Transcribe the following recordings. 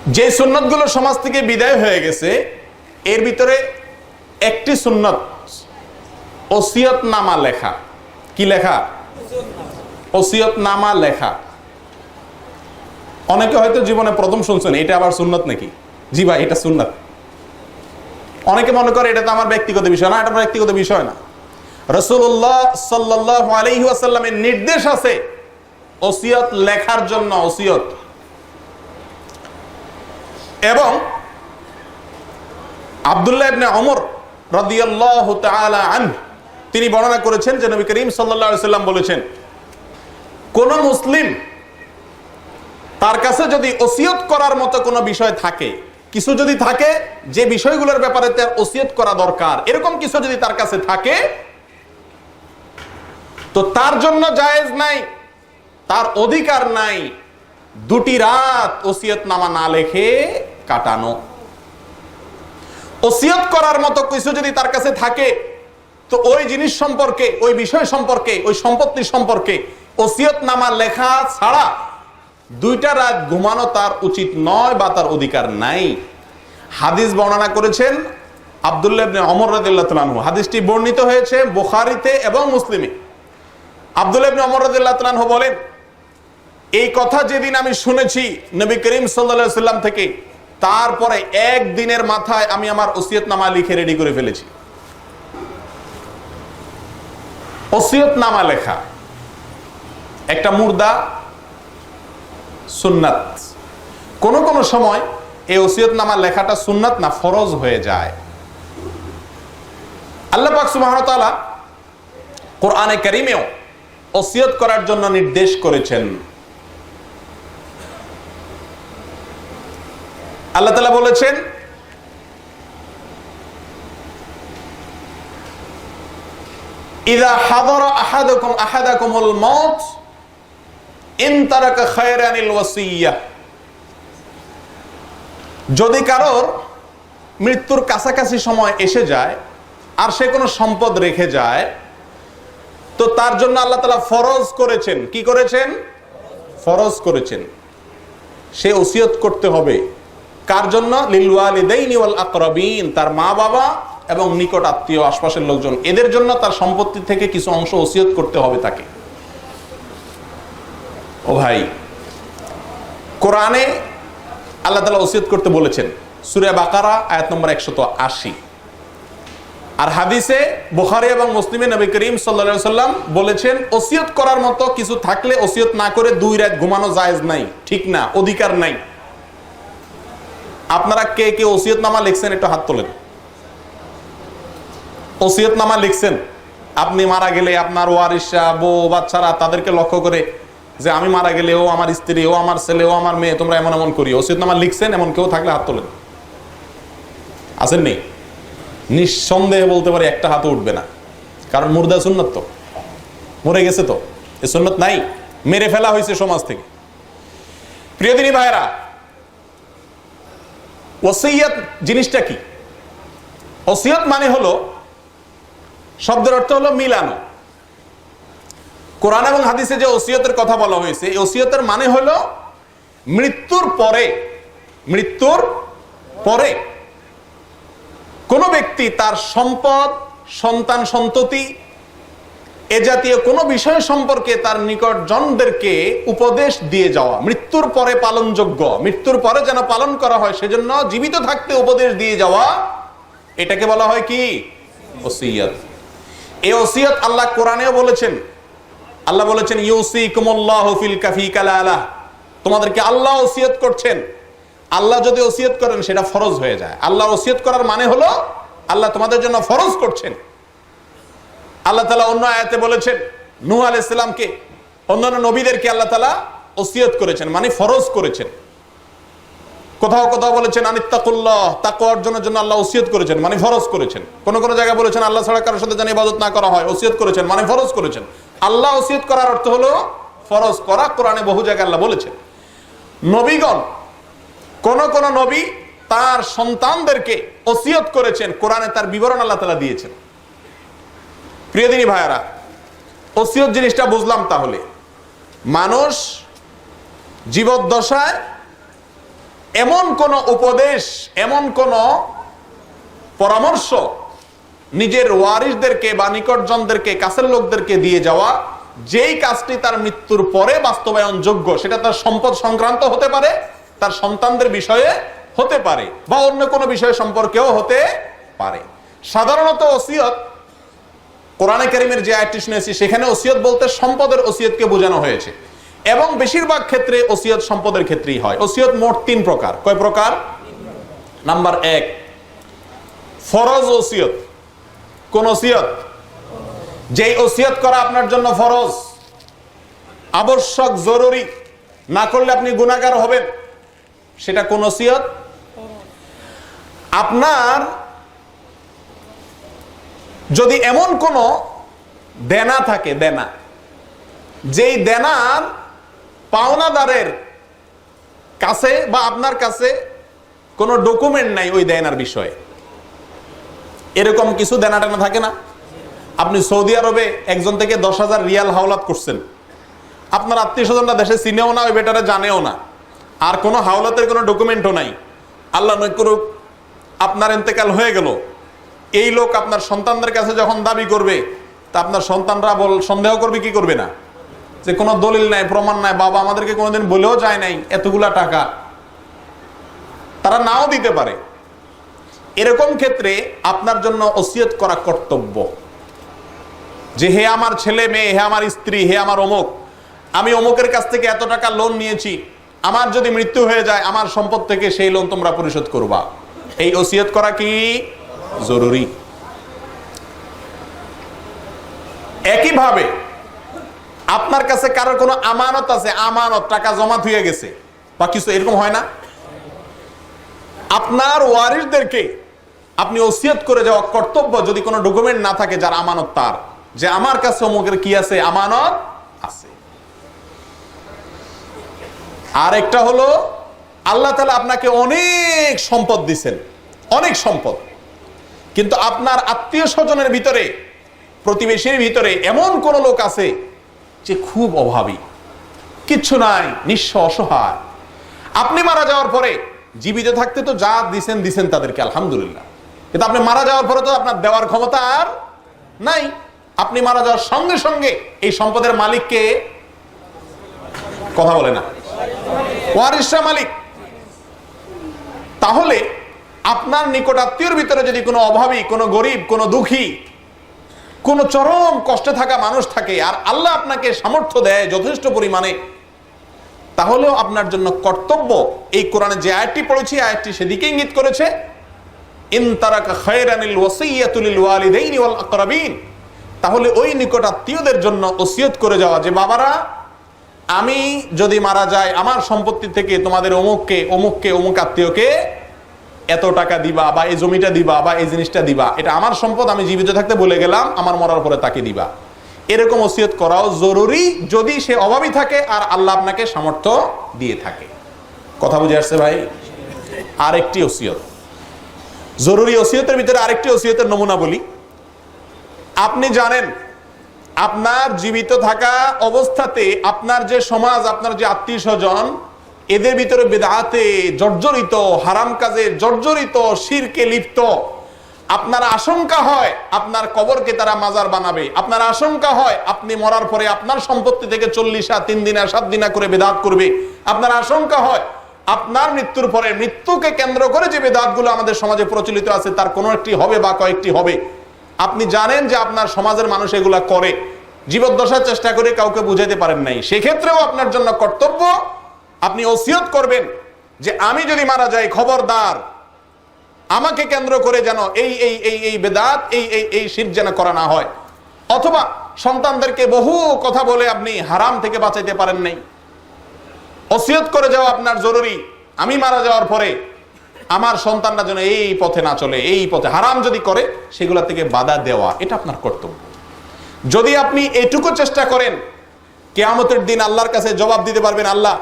যে সুন্নতগুলো সমাজ থেকে বিদায় হয়ে গেছে এর ভিতরে একটি সুন্নত ওসিয়তনামা লেখা। কি লেখা? ওসিয়তনামা লেখা। অনেকে হয়তো জীবনে প্রথম শুনছেন এটা আবার সুন্নত নাকি? জি ভাই, এটা সুন্নত। অনেকে মনে করে এটা তো আমার ব্যক্তিগত বিষয় না। এটা ব্যক্তিগত বিষয় না। রাসূলুল্লাহ সাল্লাল্লাহু আলাইহি ওয়াসাল্লামের নির্দেশ আছে ওসিয়ত লেখার জন্য, ওসিয়ত। এবং আব্দুল্লাহ ইবনে ওমর রাদিয়াল্লাহু তাআলা আনহু তিনি বর্ণনা করেছেন যে নবী করিম সাল্লাল্লাহু আলাইহি ওয়াসাল্লাম বলেছেন, কোন মুসলিম তার কাছে যদি ওসিয়ত করার মতো কোনো বিষয় থাকে, কিছু যদি থাকে যে বিষয়গুলোর ব্যাপারে তার ওসিয়ত করা দরকার, এরকম কিছু যদি তার কাছে থাকে তো তার জন্য জায়েজ নাই, তার অধিকার নাই 2টি রাত ওসিয়তনামা না লেখে কাটানো। ওসিয়ত করার মতো কিছু যদি তার কাছে থাকে তো ওই জিনিস সম্পর্কে, ওই বিষয় সম্পর্কে, ওই সম্পত্তি সম্পর্কে ওসিয়তনামা লেখা ছাড়া 2টা রাত ঘুমানো তার উচিত নয় বা তার অধিকার নাই। হাদিস বর্ণনা করেছেন আব্দুল্লাহ ইবনে ওমর রাদিয়াল্লাহু তাআলা আনহু। হাদিসটি বর্ণিত হয়েছে বুখারীতে এবং মুসলিমে। আব্দুল্লাহ ইবনে ওমর রাদিয়াল্লাহু তাআলা আনহু বলেন, এই কথা যেদিন আমি শুনেছি নবী করিম সাল্লাল্লাহু আলাইহি ওয়াসাল্লাম থেকে, তারপরে একদিনের মাথায় আমি আমার ওসিয়তনামা লিখে রেডি করে ফেলেছি। ওসিয়তনামা লেখা একটা মুর্দা সুন্নাত। কোন কোন সময় এই ওসিয়তনামা লেখাটা সুন্নাত না, ফরজ হয়ে যায়। আল্লাহ পাক সুবহানাহু ওয়া তাআলা কোরআনে কারীমেও ওসিয়ত করার জন্য নির্দেশ করেছেন। আল্লাহ তাআলা বলেছেন, ইযা হাদারা আহাদাকুমুল মাউত ইন তারাকা খায়রানিল ওয়াসিয়্যাহ। যদি কারোর মৃত্যুর কাছাকাছি সময় এসে যায় আর সে কোনো সম্পদ রেখে যায় তো তার জন্য আল্লাহ তাআলা ফরজ করেছেন। কি করেছেন? ফরজ করেছেন। সে ওসিয়ত করতে হবে। কার জন্য? লিল ওয়ালিদাইনি ওয়াল আকরাবিন, তার মা বাবা এবং নিকট আত্মীয়, আশপাশের লোকজন, এদের জন্য তার সম্পত্তি থেকে কিছু অংশ ওসিয়ত করতে হবে তাকে। ও ভাই, কোরআনে আল্লাহ তাআলা ওসিয়ত করতে বলেছেন সূরা বাকারা আয়াত নম্বর 180। আর হাদিসে বুখারী এবং মুসলিমে নবী করিম সাল্লাল্লাহু আলাইহি ওয়াসাল্লাম বলেছেন ওসিয়ত করার মতো কিছু থাকলে ওসিয়ত না করে 2 রাত ঘুমানো জায়েজ নাই, ঠিক না, অধিকার নাই। আপনারা কে কে ওসিয়তনামা লিখছেন একটু হাত তোলেন। ওসিয়তনামা লিখছেন, আপনি মারা গেলে আপনার ওয়ারিসরা, বউ বাচ্চারা, তাদেরকে লক্ষ্য করে যে আমি মারা গেলে ও আমার স্ত্রী, ও আমার ছেলে, ও আমার মেয়ে, তোমরা এমন এমন করি, ওসিয়তনামা লিখছেন এমন কেউ থাকলে হাত তোলেন। আছেন নেই? নিঃসন্দেহে বলতে পারি একটা হাতও উঠবে না, কারণ মুর্দা সুন্নত, তো মরে গেছে, তো এ সুন্নত নাই, মেরে ফেলা হয়েছে সমাজ থেকে। প্রিয় দিনী ভাইরা, ওসিয়ত জিনিসটা কি? ওসিয়ত মানে হলো, শব্দের অর্থ হলো মিলানো। কোরআন এবং হাদিসে যে ওসিয়তের কথা বলা হয়েছে, এই ওসিয়তের মানে হলো মৃত্যুর পরে কোন ব্যক্তি তার সম্পদ, সন্তান সন্ততি, এ জাতীয় কোনো বিষয় সম্পর্কে তার নিকট জনদেরকে উপদেশ দিয়ে যাওয়া, মৃত্যুর পরে পালনযোগ্য, মৃত্যুর পরে যেন পালন করা হয় সেজন্য জীবিত থাকতে উপদেশ দিয়ে যাওয়া, এটাকে বলা হয় কি? ওসিয়ত। এই ওসিয়ত আল্লাহ কোরআনেও বলেছেন। আল্লাহ বলেছেন ইউসিকুমুল্লাহু ফিল কাফি কালালা, তোমাদেরকে আল্লাহ ওসিয়ত করছেন। আল্লাহ যদি ওসিয়ত করেন সেটা ফরজ হয়ে যায়। আল্লাহ ওসিয়ত করার মানে হলো আল্লাহ তোমাদের জন্য ফরজ করছেন। আল্লাহ তাআলা অন্য আয়াতে বলেছেন নূহ আলাইহিস সালামকে, অন্যান্য নবীদেরকে আল্লাহ তাআলা ওসিয়ত করেছেন, মানে ফরজ করেছেন। কোথাও কোথাও বলেছেন আনিত্তাকুল্লাহ, তাকওয়া অর্জনের জন্য আল্লাহ ওসিয়ত করেছেন, মানে ফরজ করেছেন। কোন কোন জায়গায় বলেছেন আল্লাহ ছাড়া কারোর সাথে যেন ইবাদত না করা হয়, ওসিয়ত করেছেন, মানে ফরজ করেছেন। আল্লাহ ওসিয়ত করার অর্থ হলো ফরজ করা। কোরআনে বহু জায়গায় আল্লাহ বলেছেন। নবীগণ, কোন কোন নবী তার সন্তানদেরকে ওসিয়ত করেছেন, কোরআনে তার বিবরণ আল্লাহ তাআলা দিয়েছেন। প্রিয় দিনী ভাইয়ারা, ওসিয়ত জিনিসটা বুঝলাম। তাহলে মানুষ জীবদ্দশায় এমন কোন উপদেশ, এমন কোন পরামর্শ নিজের ওয়ারিসদেরকে বা নিকটজনদেরকে, কাছের লোকদেরকে দিয়ে যাওয়া, যেই কাজটি তার মৃত্যুর পরে বাস্তবায়ন যোগ্য, সেটা তার সম্পদ সংক্রান্ত হতে পারে, তার সন্তানদের বিষয়ে হতে পারে, বা অন্য কোনো বিষয় সম্পর্কেও হতে পারে। সাধারণত ওসিয়ত, কোরআনে কারীমের যে আয়াতটি শুনেছি সেখানে ওসিয়ত বলতে সম্পদের ওসিয়তকে বোঝানো হয়েছে, এবং বেশিরভাগ ক্ষেত্রে ওসিয়ত সম্পদের ক্ষেত্রেই হয়। ওসিয়ত মোট 3 প্রকার। কয় প্রকার? নাম্বার 1, ফরজ ওসিয়ত। কোন ওসিয়ত? যেই ওসিয়ত করা আপনার জন্য ফরজ, আবশ্যক, জরুরি, না করলে আপনি গুনাহগার হবেন, সেটা কোন ওসিয়ত? আপনার যদি এমন কোন দেনা থাকে, দেনা, যেই দেনার পাওনাদারের কাছে বা আপনার কাছে কোনো ডকুমেন্ট নাই ওই দেনার বিষয়ে, এরকম কিছু দেনা টেনা থাকে না? আপনি সৌদি আরবে একজন থেকে 10,000 রিয়াল হাওলাত করছেন, আপনার আত্মীয় স্বজনরা দেশে চিনেও না, ওই বেটারে জানেও না, আর কোনো হাওলাতের কোনো ডকুমেন্টও নাই। আল্লাহ নয় করুক আপনার ইন্তেকাল হয়ে গেল, এই লোক আপনার সন্তানদের কাছে যখন দাবি করবে, তা আপনার সন্তানরা সন্দেহ করবে কি করবে না, যে কোনো দলিল নাই, প্রমাণ নাই, বাবা আমাদেরকে কোনোদিন বলেও যায় নাই এতগুলা টাকা, তারা নাও দিতে পারে। এরকম ক্ষেত্রে আপনার জন্য ওসিয়ত করা কর্তব্য, যে হে আমার ছেলে মেয়ে, হে আমার স্ত্রী, হে আমার অমুক, আমি অমুকের কাছ থেকে এত টাকা লোন নিয়েছি, আমার যদি মৃত্যু হয়ে যায় আমার সম্পদ থেকে সেই লোন তোমরা পরিশোধ করবা। এই ওসিয়ত করা কি জরুরি। একইভাবে আপনার কাছে কারোর কোনো আমানত আছে, আমানত টাকা জমা হয়ে গেছে বা কিছু, এরকম হয় না? আপনার ওয়ারিসদেরকে আপনি ওসিয়ত করে যাওয়া কর্তব্য, যদি কোনো ডকুমেন্ট না থাকে যার আমানত তার, যে আমার কাছে অমুকের কি আছে, আমানত আছে। আর একটা হলো, আল্লাহ তাআলা আপনাকে অনেক সম্পদ দিছেন, অনেক সম্পদ, কিন্তু আপনার আত্মীয় স্বজনের ভিতরে, প্রতিবেশীর ভিতরে এমন কোন লোক আছে যে খুব অভাবী, কিচ্ছু নাই, নিঃস্ব, অসহায়। আপনি মারা যাওয়ার পরে, জীবিত থাকতে তো যা দিছেন দিছেন তাদেরকে, আলহামদুলিল্লাহ, কিন্তু আপনি মারা যাওয়ার পরে তো আপনার দেওয়ার ক্ষমতা আর নাই। আপনি মারা যাওয়ার সঙ্গে সঙ্গে এই সম্পদের মালিককে, কথা বলে না, ওয়ারিসরা মালিক। তাহলে আপনার নিকট আত্মীয়র ভিতরে যদি কোনো অভাবী, কোনো গরিব, কোনো দুঃখী, কোনো চরম কষ্টে থাকা মানুষ থাকে, আর আল্লাহ আপনাকে সামর্থ্য দেয় যথেষ্ট পরিমাণে, তাহলেও আপনার জন্য কর্তব্য, এই কোরআনে যে আয়াতটি পড়েছি আয়াতটি সেদিকে ইঙ্গিত করেছে, ইন তারাকা খায়রানিল ওয়াসিয়াতু লিল ওয়ালিদাইনি ওয়াল আকরাবিন, তাহলে ওই নিকট আত্মীয়দের জন্য ওসিয়ত করে যাওয়া, যে বাবারা, আমি যদি মারা যাই আমার সম্পত্তি থেকে তোমাদের অমুককে, অমুককে, অমুক আত্মীয়কে এত টাকা দিবা, বা এই জমিটা দিবা, বা এই জিনিসটা দিবা, এটা আমার সম্পদ, আমি জীবিত থাকতে বলে গেলাম, আমার মরার পরে তাকে দিবা। এরকম ওসিয়ত করাও জরুরি, যদি সে অভাবী থাকে আর আল্লাহ আপনাকে সামর্থ্য দিয়ে থাকে। কথা বুঝে আসছে ভাই? আরেকটি ওসিয়ত, জরুরি ওসিয়তের ভিতরে আরেকটি ওসিয়তের নমুনা বলি। আপনি জানেন আপনার জীবিত থাকা অবস্থাতে আপনার যে সমাজ, আপনার যে আত্মীয় স্বজন, এদের ভিতরে বিদআতে জর্জরিত, হারাম কাজে জর্জরিত, শিরকে লিপ্ত। আপনার আশঙ্কা হয় আপনার কবরকে তারা মাজার বানাবে, আপনার আশঙ্কা হয় আপনি মরার পরে আপনার সম্পত্তি থেকে 40 3 দিনা 7 দিনা করে বিদআত করবে, আপনার আশঙ্কা হয় আপনার মৃত্যুর পরে, মৃত্যুকে কেন্দ্র করে যে বিদআতগুলো আমাদের সমাজে প্রচলিত আছে তার কোনো একটি হবে বা কয়েকটি হবে। আপনি জানেন যে আপনার সমাজের মানুষ এগুলা করে, জীবদ্দশার চেষ্টা করে কাউকে বুঝাইতে পারেন নাই, সেক্ষেত্রেও আপনার জন্য কর্তব্য, আপনি ওসিয়ত করবেন যে আমি যদি মারা যাই, খবরদার আমাকে কেন্দ্র করে যেন এই এই এই এই বেদাত, এই এই এই শিরক যেন করা না হয়। অথবা সন্তানদেরকে বহু কথা বলে আপনি হারাম থেকে বাঁচাইতে পারেন নাই, ওসিয়ত করে যাওয়া আপনার জরুরি, আমি মারা যাওয়ার পরে আমার সন্তানরা যেন এই পথে না চলে, এই পথে হারাম যদি করে সেগুলা থেকে বাধা দেওয়া, এটা আপনার কর্তব্য। যদি আপনি এটুকু চেষ্টা করেন, কিয়ামতের দিন আল্লাহর কাছে জবাব দিতে পারবেন, আল্লাহ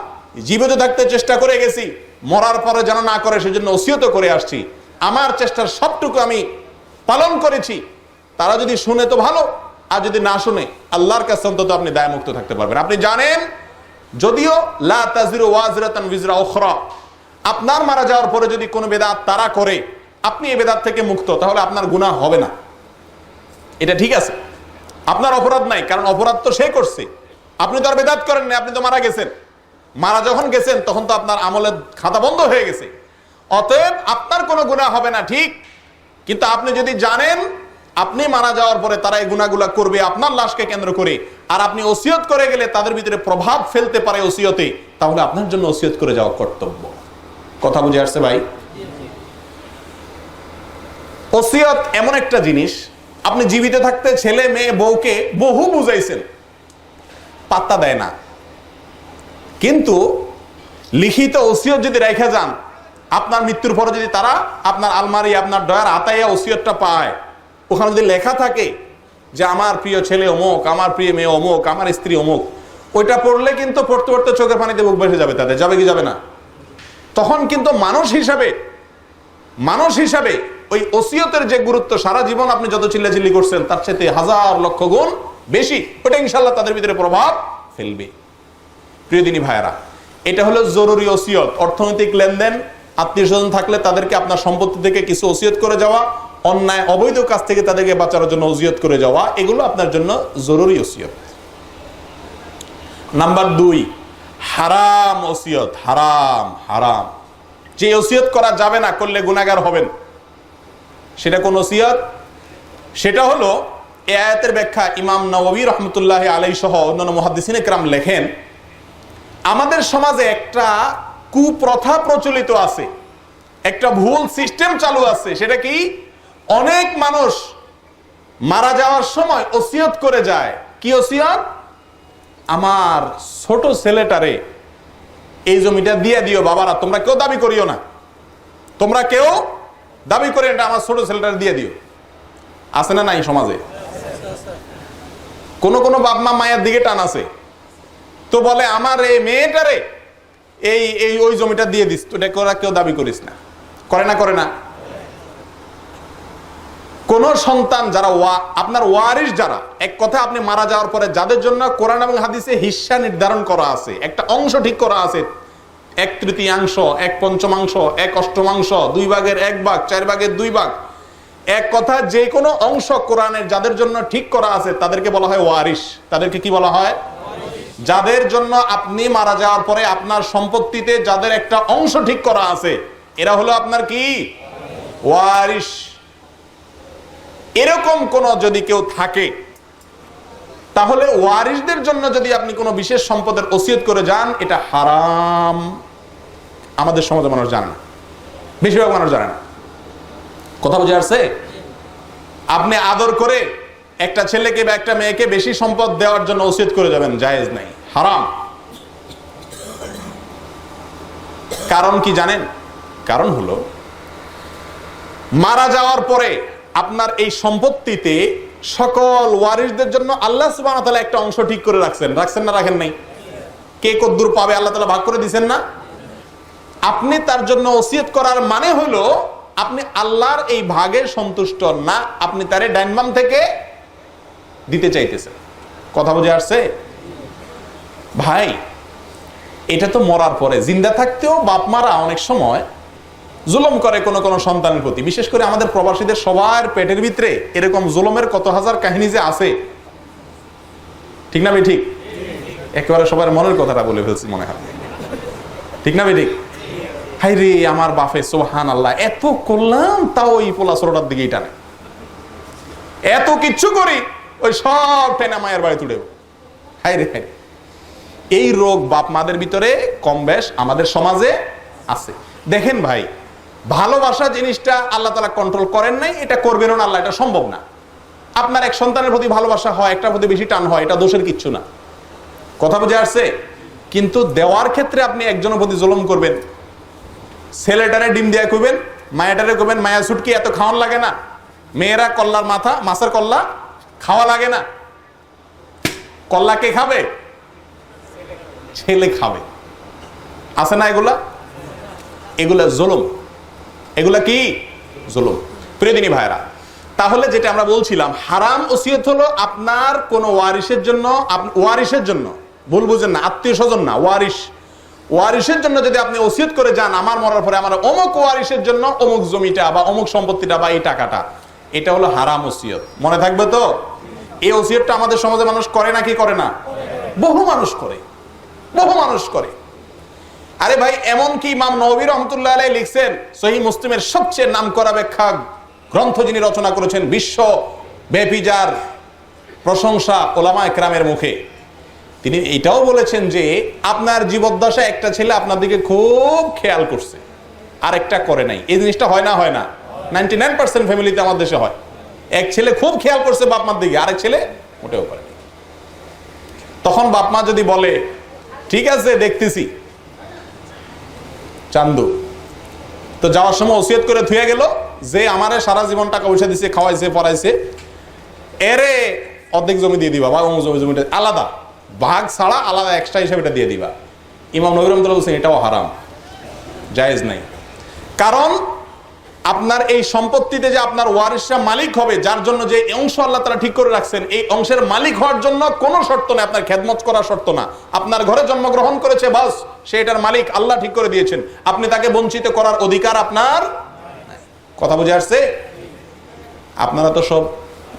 জীবিত থাকতে চেষ্টা করে গেছি, মরার পরে যেন না করে সেজন্য ওসিয়ত করে আসছি, আমার চেষ্টার সবটুকু আমি পালন করেছি। তারা যদি শুনে তো ভালো, আর যদি না শুনে আল্লাহর কাছে অন্তত আপনি দায়মুক্ত থাকতে পারবেন। আপনি জানেন যদিও লা তাজিরু ওয়াজরাতান বিজরা উখরা, আপনার মারা যাওয়ার পরে যদি কোনো বেদাত তারা করে, আপনি এই বেদাত থেকে মুক্ত, তাহলে আপনার গুনাহ হবে না, এটা ঠিক আছে, আপনার অপরাধ নাই, কারণ অপরাধ তো সে করছে, আপনি তো আর বেদাত করেন না, আপনি তো মারা গেছেন, মারা যখন গেছেন তখন তো আপনার আমলের খাতা বন্ধ হয়ে গেছে, অতএব আপনার কোনো গুনাহ হবে না, ঠিক। কিন্তু আপনি যদি জানেন আপনি মারা যাওয়ার পরে তারা এই গুনাহগুলা করবে আপনার লাশকে কেন্দ্র করে, আর আপনি ওসিয়ত করে গেলে তাদের ভিতরে প্রভাব ফেলতে পারে ওসিয়তে, তাহলে আপনার জন্য ওসিয়ত করে যাওয়া কর্তব্য। কথা বুঝে আসছে ভাই? ওসিয়ত এমন একটা জিনিস, আপনি জীবিত থাকতে ছেলে মেয়ে বউকে বহু বুঝাইছেন, পাত্তা দেয় না, কিন্তু লিখিত ওসিয়ত যদি রেখে যান, আপনার মৃত্যুর পরে যদি তারা আপনার আলমারি, আপনার ডয়ার আতাইয়া ওসিয়তটা পায়, ওখানে যদি লেখা থাকে যে আমার প্রিয় ছেলে অমুক, আমার প্রিয় মেয়ে অমুক, আমার স্ত্রী অমুক, ওইটা পড়লে কিন্তু পড়তে পড়তে চোখের পানিতে বুক ভেসে যাবে তাদের, যাবে কি যাবে না? তখন কিন্তু মানুষ হিসাবে ওই ওসিয়তের যে গুরুত্ব, সারা জীবন আপনি যত চিল্লাচিল্লি করছেন তার চাইতে হাজার লক্ষ গুণ বেশি, ওটা ইনশাআল্লাহ তাদের ভিতরে প্রভাব ফেলবে। প্রিয় দিনী ভাইয়েরা, এটা হলো জরুরি ওসিয়ত। অর্থনৈতিক লেনদেন, আত্মীয় স্বজন থাকলে তাদেরকে আপনার সম্পত্তি থেকে কিছু ওসিয়ত করে যাওয়া, অন্যায় অবৈধ কাজ থেকে তাদেরকে বাঁচানোর জন্য ওসিয়ত করে যাওয়া, এগুলো আপনার জন্য জরুরি ওসিয়ত। নাম্বার 2, হারাম ওসিয়ত। হারাম যে ওসিয়ত করা যাবে না, করলে গুনাহগার হবেন, সেটা কোন ওসিয়ত? সেটা হলো এই আয়াতের ব্যাখ্যা ইমাম নববী রাহমাতুল্লাহি আলাইহি সহ অন্যান্য মুহাদ্দিসিনে কেরাম লেখেন, আমাদের সমাজে একটা কুপ্রথা প্রচলিত আছে, একটা ভুল সিস্টেম চালু আছে। সেটা কি? অনেক মানুষ মারা যাওয়ার সময় ওসিয়ত করে যায়। কি ওসিয়ত? আমার ছোট ছেলেটারে এই জমিটা দিয়ে দিও বাবারা, তোমরা কেউ দাবি করিও না, তোমরা কেউ দাবি করে এটা আমার ছোট ছেলেটারে দিয়ে দিও। আছে না নাই সমাজে? কোন কোন বাপ মা মায়ের দিকে টান আছে, তো বলে আমার এই মেয়েটারে এই ওই জমিটা দিয়ে দিস, তো এটা কেউ দাবি করিস না। করে না? কোন সন্তান যারা আপনার ওয়ারিস, যারা এক কথা আপনি মারা যাওয়ার পরে যাদের জন্য কোরআন এবং হাদিসে হিস্সা নির্ধারণ করা আছে, একটা অংশ ঠিক করা আছে, 1/3, 1/5, 1/8, 2 ভাগের 1 ভাগ, 4 ভাগের 2 ভাগ, এক কথা যে কোনো অংশ কোরআনের যাদের জন্য ঠিক করা আছে তাদেরকে বলা হয় ওয়ারিস। তাদেরকে কি বলা হয়? যাদের জন্য আপনি মারা যাওয়ার পরে আপনার সম্পত্তিতে যাদের একটা অংশ ঠিক করা আছে, এরা হলো আপনার কি? ওয়ারিস। এরকম কোন যদি কেউ থাকে, তাহলে ওয়ারিসদের জন্য যদি আপনি কোনো বিশেষ সম্পদের ওসিয়ত করে যান, এটা হারাম। আমাদের সমাজে মানুষ জানে না, বেশিরভাগ মানুষ জানে না। কথা বুঝে আসছে? আপনি আদর করে একটা ছেলেকে বা একটা মেয়েকে বেশি সম্পদ দেওয়ার জন্য ওসিয়ত করে যাবেন, জায়েজ নাই, হারাম। কারণ কি জানেন? কারণ হলো মারা যাওয়ার পরে আপনার এই সম্পত্তিতে সকল ওয়ারিসদের জন্য আল্লাহ সুবহানাহু ওয়া তাআলা একটা অংশ ঠিক করে রাখছেন না রাখেন নাই? কে কদ্দুর পাবে আল্লাহ তাআলা ভাগ করে দিবেন না? আপনি তার জন্য ওসিয়ত করার মানে হলো আপনি আল্লাহর এই ভাগে সন্তুষ্ট না, আপনি তারে ডাইন বাম থেকে দিতে চাইতেছেন। কথা বুঝে আসছে ভাই? এটা তো মরার পরে, জিন্দা থাকতেও বাপ মারা অনেক সময় জুলুম করে কোন কোন সন্তানের প্রতি। বিশেষ করে আমাদের প্রবাসীদের সবার পেটের ভিতরে এরকম জুলুমের কত হাজার কাহিনী যে আছে, ঠিক না ভাই? ঠিক, একেবারে সবার মনের কথাটা বলে ফেলছি মনে হয়, ঠিক না ভাই? ঠিক। হাই রে আমার বাপে, সুবহানাল্লাহ, এত করলাম তাও ওই পোলা ছোটটার দিকেই টানে, এত কিচ্ছু করি ওই সব টেনা মায়ের বাড়ি তুলে। হাই রে, এই রোগ বাপ মাদের ভিতরে কম বেশ আমাদের সমাজে আছে। দেখেন ভাই, ভালোবাসা জিনিসটা আল্লাহ তাআলা কন্ট্রোল করেন নাই, এটা করবেনও না আল্লাহ, এটা সম্ভব না। আপনার এক সন্তানের প্রতি ভালোবাসা হয়, একটার প্রতি বেশি টান হয়, এটা দোষের কিচ্ছু না। কথা বুঝে আসছে? কিন্তু দেওয়ার ক্ষেত্রে আপনি একজনের প্রতি জুলুম করবেন, ছেলেটারে ডিম দিয়ে কইবেন, মায়াটারে কইবেন মায়া ছুটকি এত খাওয়ান লাগে না, মেয়েরা কল্লার মাথা, মাছের কল্লা খাওয়া লাগে না, কল্লা কে খাবে? ছেলে খাবে। আছে না এগুলা? এগুলা জুলুম। এগুলা কি? জুলুম। প্রিয় দিনী ভাইরা, তাহলে যেটা আমরা বলছিলাম, হারাম ওসিয়ত হলো আপনার কোন ওয়ারিসের জন্য, ভুল বুঝেন না, আত্মীয় স্বজন না, ওয়ারিশের জন্য যদি আপনি ওসিয়ত করে যান, আমার মরার পরে আমার অমুক ওয়ারিশের জন্য অমুক জমিটা বা অমুক সম্পত্তিটা বা এই টাকাটা, এটা হলো হারাম ওসিয়ত। মনে থাকবে তো? এই ওসিয়তটা আমাদের সমাজে মানুষ করে নাকি করে না? বহু মানুষ করে, বহু মানুষ করে। আরে ভাই, এমন কি ইমাম নববী রাহমাতুল্লাহ আলাইহি লিখছেন, সহিহ মুসলিমের সবচেয়ে নামকরা ব্যাখ্যা গ্রন্থ যিনি রচনা করেছেন, বিশ্ব ব্যাপী যার প্রশংসা ওলামা একরামের মুখে, তিনি এটাও বলেছেন যে আপনার জীবদ্দশায় একটা ছেলে আপনার দিকে খুব খেয়াল করছে, আরেকটা করে নাই। এই জিনিসটা হয় না? হয় না? 99% ফ্যামিলিতে আমার দেশে হয়। এক ছেলে খুব খেয়াল করছে বাপ মার দিকে, আরেক ছেলে মোটেও করে। তখন বাপ মা যদি বলে ঠিক আছে দেখতেছি, চান্দু তো যাওয়ার সময় ওসিয়ত করে থুয়ে গেল যে আমারে সারা জীবন টাকা পয়সা দিছে, খাওয়াইছে, পড়াইছে, এরে অর্ধেক জমি দিয়ে দিবা বা অমুক জমিটা আলাদা, ভাগ ছাড়া আলাদা এক্সট্রা হিসাবে এটা দিয়ে দিবা। ইমাম নবী রাহমাতুল্লাহ বলছেন এটাও হারাম, জায়েজ নাই। কারণ আপনার এই সম্পত্তিতে যে আপনার ওয়ারিসরা মালিক হবে, যার জন্য যে অংশ আল্লাহ তাআলা ঠিক করে রাখছেন, এই অংশের মালিক হওয়ার জন্য কোনো শর্ত নেই, আপনার খেদমত করার শর্ত না। আপনার ঘরে জন্মগ্রহণ করেছে, বাস সে এটার মালিক, আল্লাহ ঠিক করে দিয়েছেন, আপনি তাকে বঞ্চিত করার অধিকার আপনার। কথা বুঝে আসছে? আপনারা তো সব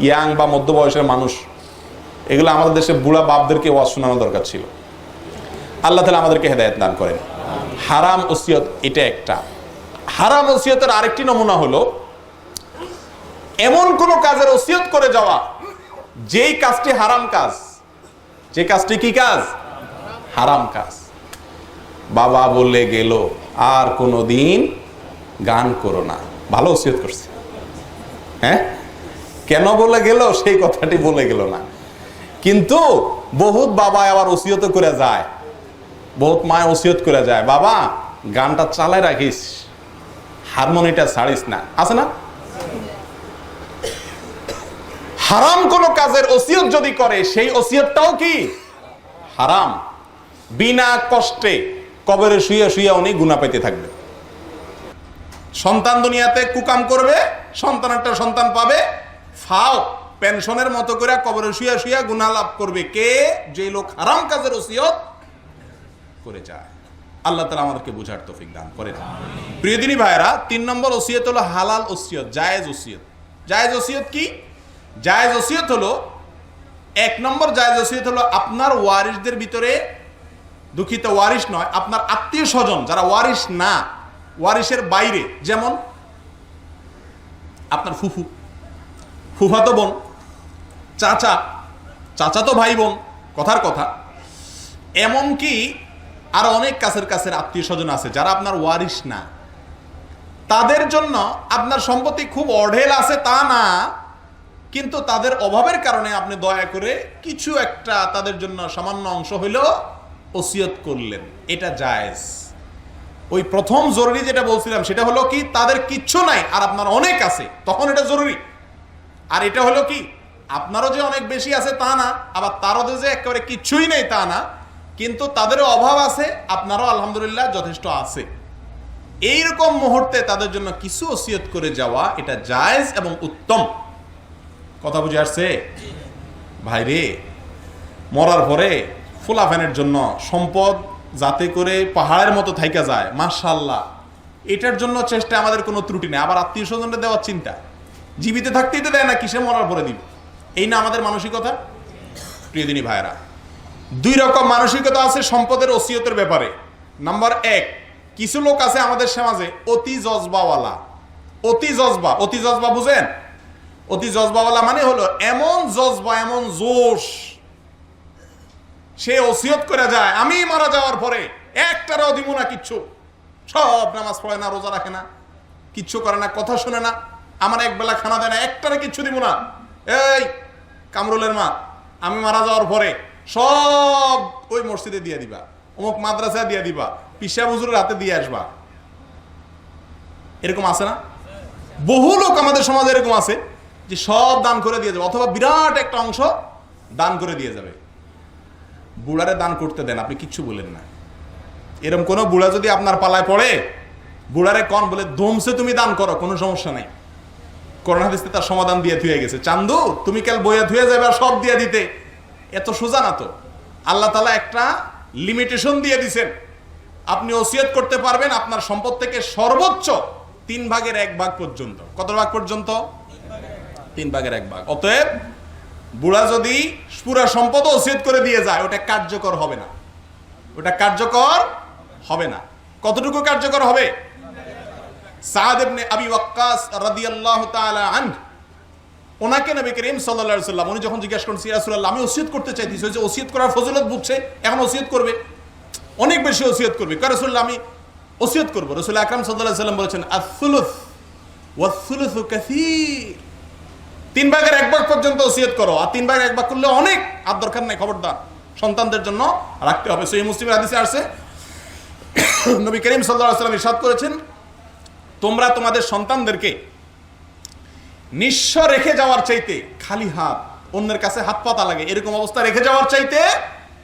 ইয়াং বা মধ্য বয়সের মানুষ, এগুলো আমাদের দেশে বুড়া বাপদেরকে ওয়াজ শোনানো দরকার ছিল। আল্লাহ তাআলা আমাদেরকে হেদায়েত দান করেন। হারাম ওসিয়ত এটা একটা। হারাম ওসিয়তের আরেকটি নমুনা হলো এমন কোন কাজের ওসিয়ত করে যাওয়া যেই কাজটি হারাম কাজ। যে কাজটি কি কাজ? হারাম কাজ। বাবা বলে গেল আর কোনোদিন গান করো না, ভালো ওসিয়ত করছে, হ্যাঁ, কেন বলে গেল সেই কথাটি বলে গেল না, কিন্তু বহুত বাবা আবার ওসিয়ত করে যায়, বহুত মায় ওসিয়ত করে যায়, বাবা গানটা চালায় রাখিস, হারমোনিটা ছাড়িস না, আছে না? হারাম কোন কাজের ওসিয়ত যদি করে সেই ওসিয়তটাও কি হারাম। বিনা কষ্টে কবরে শুয়ে শুয়ে উনি গুনাহ পেতে থাকবে। সন্তান দুনিয়াতে কুকাম করবে, সন্তানেরটা সন্তান পাবে, ফাও পেনশনের মতো করে কবরে শুয়ে শুয়ে গুনাহ লাভ করবে কে? যে লোক হারাম কাজের ওসিয়ত করে যায়। আল্লাহ তাআলা আমাদেরকে বুঝার তৌফিক দান করেন। প্রিয় দিনী ভাইরা, 3 নম্বর ওসিয়ত হলো হালাল ওসিয়ত, জায়েজ ওসিয়ত। জায়েজ ওসিয়ত কি? জায়েজ ওসিয়ত হলো 1 নম্বর জায়েজ ওসিয়ত হলো আপনার ওয়ারিসদের ভিতরে, দুঃখিত ওয়ারিস নয়, আপনার আত্মীয় স্বজন যারা ওয়ারিস না, ওয়ারিসের বাইরে, যেমন আপনার ফুফু, ফুফাতো বোন, চাচা, চাচাতো ভাই বোন, কথার কথা, এমনকি আর অনেক কাছের কাছের আত্মীয় স্বজন আছে যারা আপনার ওয়ারিস না। তাদের জন্য আপনার সম্পত্তি খুব অঢেল আছে তা না, কিন্তু তাদের অভাবের কারণে আপনি দয়া করে কিছু একটা তাদের জন্য সামান্য অংশ হইলেও ওসিয়ত করলেন, এটা জায়েজ। ওই প্রথম জরুরি যেটা বলছিলাম সেটা হলো কি, তাদের কিচ্ছু নাই আর আপনার অনেক আছে, তখন এটা জরুরি। আর এটা হলো কি, আপনারও যে অনেক বেশি আছে তা না, আবার তারও যে একেবারে কিচ্ছুই নেই তা না, কিন্তু তাদেরও অভাব আছে, আপনারও আলহামদুলিল্লাহ যথেষ্ট আছে। এইরকম মুহূর্তে তাদের জন্য কিছু ওসিয়ত করে যাওয়া এটা জায়েজ এবং উত্তম। কথা বুঝে আসছে ভাইরে? মরার পরে ফুলাফানের জন্য সম্পদ যাতে করে পাহাড়ের মতো থাইকা যায়, মাশাআল্লাহ, এটার জন্য চেষ্টা আমাদের কোনো ত্রুটি নেই। আবার আত্মীয় স্বজনদের দেওয়ার চিন্তা, জীবিত থাকতেই তো দেয় না, কিসে মরার পরে দিব, এই না আমাদের মানসিকতা। প্রিয় দিনী ভাইরা, 2 রকম মানসিকতা আছে সম্পদের ওসিয়তের ব্যাপারে। নাম্বার 1, কিছু লোক আছে আমাদের সমাজে অতি জজবাওয়ালা। অতি জজবা, অতি জজবা বুঝেন? অতি জজবাওয়ালা মানে হলো এমন জজবা, এমন জোশ, সে ওসিয়ত করে যায় আমি মারা যাওয়ার পরে একটারও দিব না কিচ্ছু, সব নামাজ পড়ে না, রোজা রাখে না, কিচ্ছু করে না, কথা শুনে না, আমার একবেলা খানা দেয় না, একটারে কিচ্ছু দিব না। এই কামরুলের মা, আমি মারা যাওয়ার পরে সব ওই মসজিদে দিয়ে দিবা, অমুক মাদ্রাসায় দিয়ে দিবা, পিসা হুজুরের হাতে দিয়ে আসবা। এরকম আছে না? বহু লোক আমাদের সমাজে এরকম আছে যে সব দান করে দিয়ে যাবে, অথবা বিরাট একটা অংশ দান করে দিয়ে যাবে। বুড়ারে দান করতে দেন, আপনি কিচ্ছু বলেন না। এরকম কোন বুড়া যদি আপনার পালায় পড়ে, বুড়ারে কন বলে দমসে তুমি দান করো, কোনো সমস্যা নাই। করোনা হাদিসে তার সমাধান দিয়ে থুয়ে গেছে, চান্দু তুমি কাল বইয়া থুয়ে যাবে আর সব দিয়ে দিতে, এত সোজা না তো। আল্লাহ তাআলা একটা লিমিটেশন দিয়ে দিছেন আপনি ওসিয়ত করতে পারবেন আপনার সম্পদ থেকে সর্বোচ্চ 1/3 পর্যন্ত। কত ভাগ পর্যন্ত? 1/3। অতএব বুড়া যদি পুরা সম্পদ ওসিয়ত করে দিয়ে যায়, ওটা কার্যকর হবে না, ওটা কার্যকর হবে না। কতটুকু কার্যকর হবে? সাদ ইবনে আবি ওয়াক্কাস রাদিয়াল্লাহু তাআলা আনহু, ওনাকে নবী করিম সাল্লাল্লাহু আলাইহি ওয়াসাল্লাম উনি যখন জিজ্ঞাসা করেন, ইয়া রাসূলুল্লাহ, আমি ওসিয়ত করতে চাইতেছি, যে ওসিয়ত করার ফজিলত বুঝছে, এখন ওসিয়ত করবে, অনেক বেশি ওসিয়ত করবে। কা রাসূলুল্লাহ, আমি ওসিয়ত করব। রাসূল আকরাম সাল্লাল্লাহু আলাইহি ওয়াসাল্লাম বলেছেন, আস-সুলুস ওয়াস-সুলুসু কাসীর, 3/1 পর্যন্ত ওসিয়ত করো, আর 3/1 করলে অনেক, আর দরকার নাই, খবরদার, সন্তানদের জন্য রাখতে হবে। সহিহ মুসলিমের হাদিসে আছে, নবী করিম সাল্লাল্লাহু আলাইহি ওয়াসাল্লাম ইরশাদ করেছেন, তোমরা তোমাদের সন্তানদেরকে নিঃস্ব রেখে যাওয়ার চাইতে, খালি হাত, অন্যের কাছে হাত পাতা লাগে এরকম অবস্থা রেখে যাওয়ার চাইতে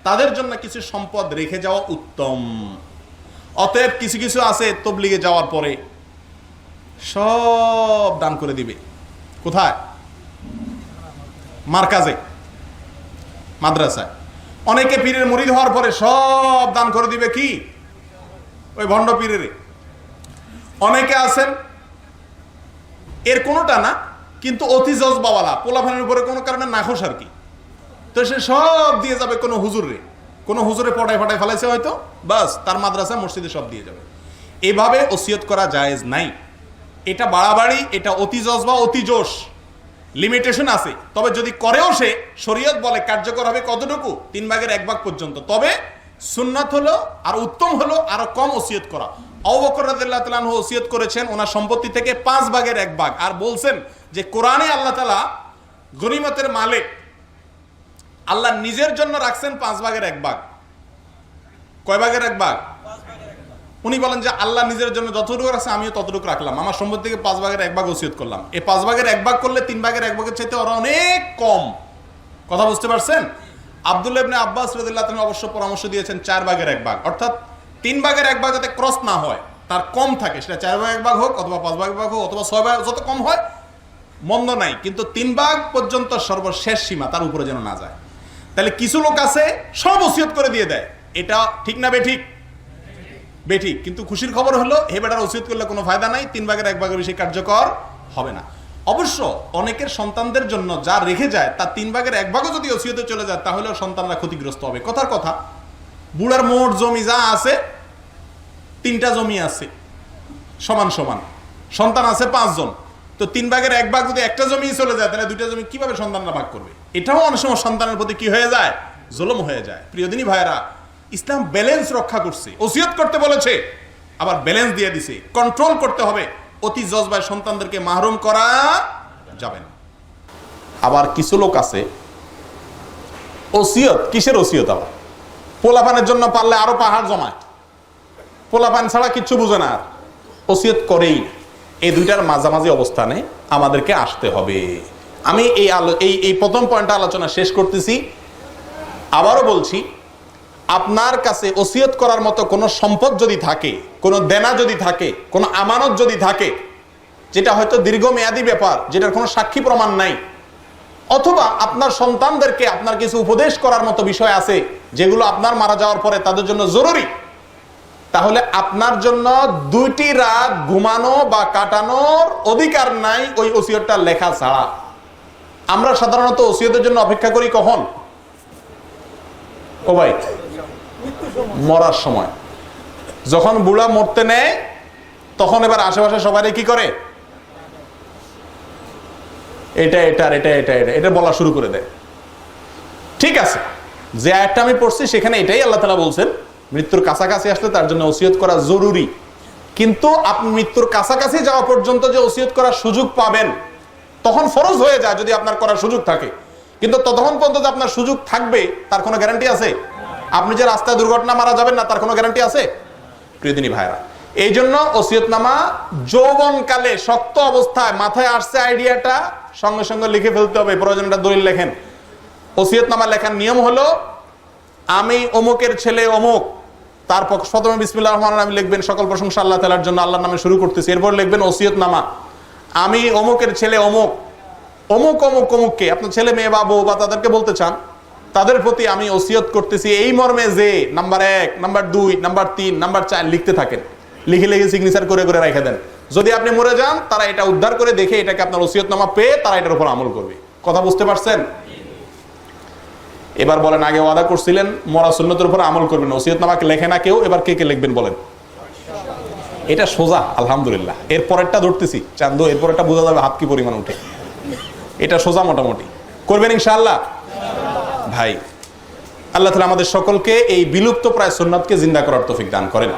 তাদের জন্য কিছু সম্পদ রেখে যাওয়া উত্তম। অতএব কিছু কিছু আছে তবলিগে যাওয়ার পরে সব দান করে দিবে। কোথায়? মার্কাজে, মাদ্রাসায়। অনেকে পীরের মুরিদ হওয়ার পরে সব দান করে দিবে কি? ওই ভণ্ড পীরের। অনেকে আছেন এর কোনোটা না, কিন্তু অতি জজবাওয়ালা, পোলাফানের উপরে কোনো কারণে নাখোশ আর কি, তো সে সব দিয়ে যাবে কোনো হুজুরে, কোনো হুজুরে পটায় ফটায় ফেলাইছে হয়তো, বাস তার মাদ্রাসা মসজিদে সব দিয়ে যাবে। এভাবে ওসিয়ত করা জায়েজ নাই। এটা বাড়াবাড়ি, এটা অতি জজবা, অতি জোশ, লিমিটেশন আছে। তবে যদি করেও সে, শরীয়ত বলে কার্যকর হবে কতটুকু? 3/1 পর্যন্ত। তবে সুন্নাত হলো আর উত্তম হলো আরো কম ওসিয়ত করা। আবু বকর রাদিয়াল্লাহু তাআলা আনহু ওসিয়ত করেছেন ওনার সম্পত্তি থেকে 5/1 আর বলছেন যে কোরআনে আল্লাহ তাআলা গনিমতের মালিক আল্লাহ নিজের জন্য রাখছেন 5/1। কয় ভাগের 1 ভাগ? উনি বলেন যে আল্লাহ নিজের জন্য যতটুকু রাখছে আমিও ততটুকু রাখলাম, আমার সম্পত্তি থেকে 5/1 ওসিয়ত করলাম। এই 5/1 করলে 3/1 চাইতে ওরা অনেক কম। কথা বুঝতে পারছেন? আব্দুল্লাহ ইবনে আব্বাস রাদিয়াল্লাহু তাআলা অবশ্য পরামর্শ দিয়েছেন 4/1, অর্থাৎ 3/1 যাতে ক্রস না হয়, তার কম থাকে, সেটা 4/1 হোক অথবা 5/1 হোক অথবা 6/, যত কম হয় মন্দ নাই, কিন্তু 3 পর্যন্ত সর্বশেষ সীমা, তার উপরে যেন না যায়। তাহলে কিছু লোক আছে সব ওসিয়ত করে দিয়ে দেয়, এটা ঠিক না বেঠিক? বেঠিক। কিন্তু খুশির খবর হলো হে বেটার ওসিয়ত করলে কোনো ফায়দা নাই, 3/1 বেশি কার্যকর হবে না। অবশ্য অনেকের সন্তানদের জন্য যা রেখে যায় তার 3/1 যদি ওসিয়তে চলে যায় তাহলেও সন্তানরা ক্ষতিগ্রস্ত হবে। কথার কথা, বুড়ার মোট জমি যা আছে, 3টা জমি আছে সমান সমান, সন্তান আছে 5 জন, তো 3/1 যদি একটা জমি চলে যায় তাহলে 2টা জমি কিভাবে সন্তানরা ভাগ করবে? এটাও অনেক সময় সন্তানের প্রতি কি হয়ে যায়? জুলুম হয়ে যায়। প্রিয়দিনী ভাইরা, ইসলাম ব্যালেন্স রক্ষা করছে, ওসিয়ত করতে বলেছে, আবার ব্যালেন্স দিয়ে দিছে। কন্ট্রোল করতে হবে, অতি জজবায় সন্তানদেরকে মাহরুম করা যাবে না। আবার কিছু লোক আছে ওসিয়ত, কিসের ওসিয়ত? আবার পোলাপানের জন্য পারলে আরো পাহাড় জমায়, পোলাপান ছাড়া কিচ্ছু বুঝে না, আর ওসিয়ত করেই। এই দুইটার মাঝামাঝি অবস্থানে আমাদেরকে আসতে হবে। আমি এই প্রথম পয়েন্টটা আলোচনা শেষ করতেছি। আবারও বলছি, আপনার কাছে ওসিয়ত করার মতো কোনো সম্পদ যদি থাকে, কোনো দেনা যদি থাকে, কোনো আমানত যদি থাকে, যেটা হয়তো দীর্ঘমেয়াদী ব্যাপার, যেটার কোনো সাক্ষী প্রমাণ নাই, অথবা আপনার সন্তানদেরকে আপনার কিছু উপদেশ করার মতো বিষয় আছে যেগুলো আপনার মারা যাওয়ার পরে তাদের জন্য জরুরি, তাহলে আপনার জন্য 2টি রাত ঘুমানো বা কাটানোর অধিকার নাই ওই ওসিয়তটা লেখা ছাড়া। আমরা সাধারণত ওসিয়তের জন্য অপেক্ষা করি কখন? ও ভাই, মরার সময়। যখন বুড়া মরতে নেয় তখন এবার আশেপাশে সবাই কি করে? এটা বলা শুরু করে দেয়। ঠিক আছে, যে আয়াতটা আমি পড়ছি সেখানে এটাই আল্লাহ তাআলা বলছেন, মৃত্যুর কাছাকাছি আসলে তার জন্য ওসিয়ত করা জরুরি। কিন্তু আপনি মৃত্যুর কাছাকাছি যাওয়া পর্যন্ত যে ওসিয়ত করার সুযোগ পাবেন, তখন ফরজ হয়ে যায় যদি আপনার করার সুযোগ থাকে। কিন্তু ততক্ষণ পর্যন্ত আপনার সুযোগ থাকবে তার কোনো গ্যারান্টি আছে? আপনি যে রাস্তায় দুর্ঘটনা মারা যাবেন না, তার কোনো গ্যারান্টি আছে? প্রিয়দিনী ভাইরা, এই জন্য ওসিয়তনামা যৌবনকালে শক্ত অবস্থায় মাথায় আসছে আইডিয়াটা, সঙ্গে সঙ্গে লিখে ফেলতে হবে। প্রয়োজন একটা দলিল লেখেন। ওসিয়তনামা লেখার নিয়ম হলো, আমি অমুকের ছেলে অমুক, তারপর প্রথমে বিসমিল্লাহির রহমানির রহিম লিখবেন, সকল প্রশংসা আল্লাহ তাআলার জন্য, আল্লাহর নামে শুরু করতেছি। এরপর লিখবেন ওসিয়তনামা, আমি অমুকের ছেলে অমুক, অমুক অমুক অমুককে, আপনার ছেলে মেয়ে বা বউ বা তাদেরকে বলতে চান তাদের প্রতি আমি ওসিয়ত করতেছি এই মর্মে যে নাম্বার 1, নাম্বার 2, নাম্বার 3, নাম্বার 4 লিখতে থাকেন, লিখে লিখে সিগনেচার করে করে রেখে দেন। যদি আপনি মরে যান, তারা এটা উদ্ধার করে দেখে এটাকে আপনার ওসিয়তনামা পেয়ে তারা এটার উপর আমল করবে। কথা বুঝতে পারছেন? এবার বলেন, আগে ওয়াদা করছিলেন মরা সুন্নতের উপর আমল করবেন, ওসিয়তনামাকে লেখে না কেউ, এবার কে কে লিখবেন বলেন? এটা সোজা, আলহামদুলিল্লাহ। এর পরেরটা ধরতেছি চান্দু, এর পরেরটা বোঝা যাবে হাত কি পরিমাণ উঠে। এটা সোজা মোটামুটি করবেন ইনশাআল্লাহ। ভাই, আল্লাহ তাআলা আমাদের সকলকে এই বিলুপ্ত প্রায় সুন্নাতকে জিন্দা করার তৌফিক দান করেন।